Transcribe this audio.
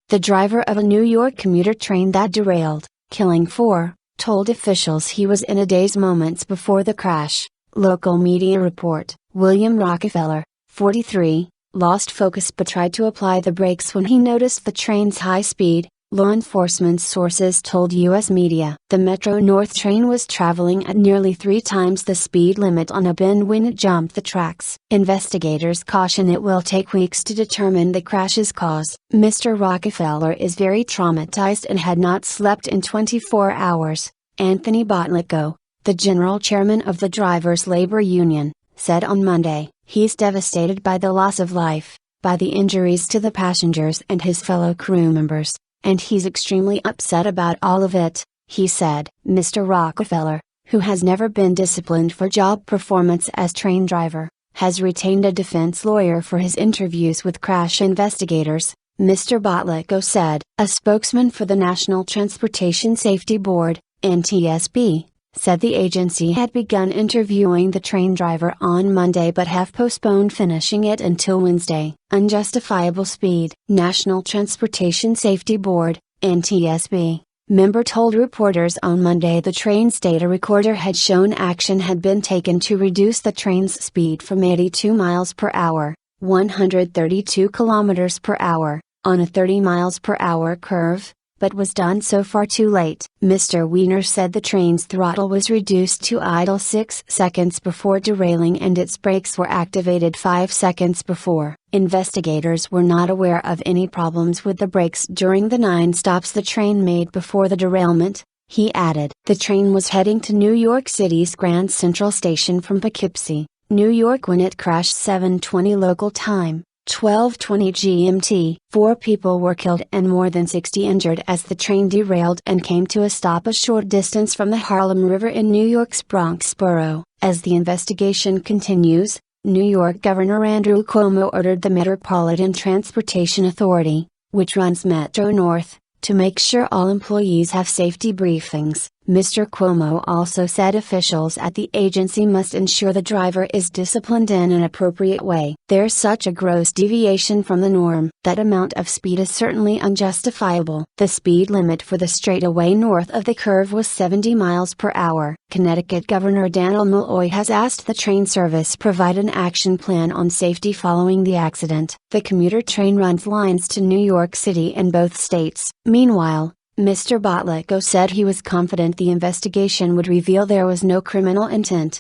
the driver of a New York commuter train that derailed, killing 4, told officials he was in a daze moments before the crash. Local media report, William Rockefeller, 43, lost focus but tried to apply the brakes when he noticed the train's high speed, law enforcement sources told U.S. media. The Metro North train was traveling at nearly 3 times the speed limit on a bend when it jumped the tracks. Investigators caution it will take weeks to determine the crash's cause. Mr. Rockefeller is very traumatized and had not slept in 24 hours, Anthony Bottalico, the general chairman of the Drivers' Labor Union, said on Monday. He's devastated by the loss of life, by the injuries to the passengers and his fellow crew members, and he's extremely upset about all of it, he said. Mr. Rockefeller, who has never been disciplined for job performance as train driver, has retained a defense lawyer for his interviews with crash investigators, Mr. Bottalico said. A spokesman for the National Transportation Safety Board, NTSB, said the agency had begun interviewing the train driver on Monday but have postponed finishing it until Wednesday. Unjustifiable speed. National Transportation Safety Board, NTSB, member told reporters on Monday the train's data recorder had shown action had been taken to reduce the train's speed from 82 miles per hour, 132 kilometers per hour, on a 30 miles per hour curve, but was done so far too late. Mr. Wiener said the train's throttle was reduced to idle 6 seconds before derailing and its brakes were activated 5 seconds before. Investigators were not aware of any problems with the brakes during the 9 stops the train made before the derailment, he added. The train was heading to New York City's Grand Central Station from Poughkeepsie, New York when it crashed 7:20 local time. 12:20 GMT. 4 people were killed and more than 60 injured as the train derailed and came to a stop a short distance from the Harlem River in New York's Bronx borough. As the investigation continues, New York Governor Andrew Cuomo ordered the Metropolitan Transportation Authority, which runs Metro North, to make sure all employees have safety briefings. Mr. Cuomo also said officials at the agency must ensure the driver is disciplined in an appropriate way. There's such a gross deviation from the norm. That amount of speed is certainly unjustifiable. The speed limit for the straightaway north of the curve was 70 miles per hour. Connecticut Governor Daniel Malloy has asked the train service provide an action plan on safety following the accident. The commuter train runs lines to New York City in both states. Meanwhile, Mr. Bottalico said he was confident the investigation would reveal there was no criminal intent.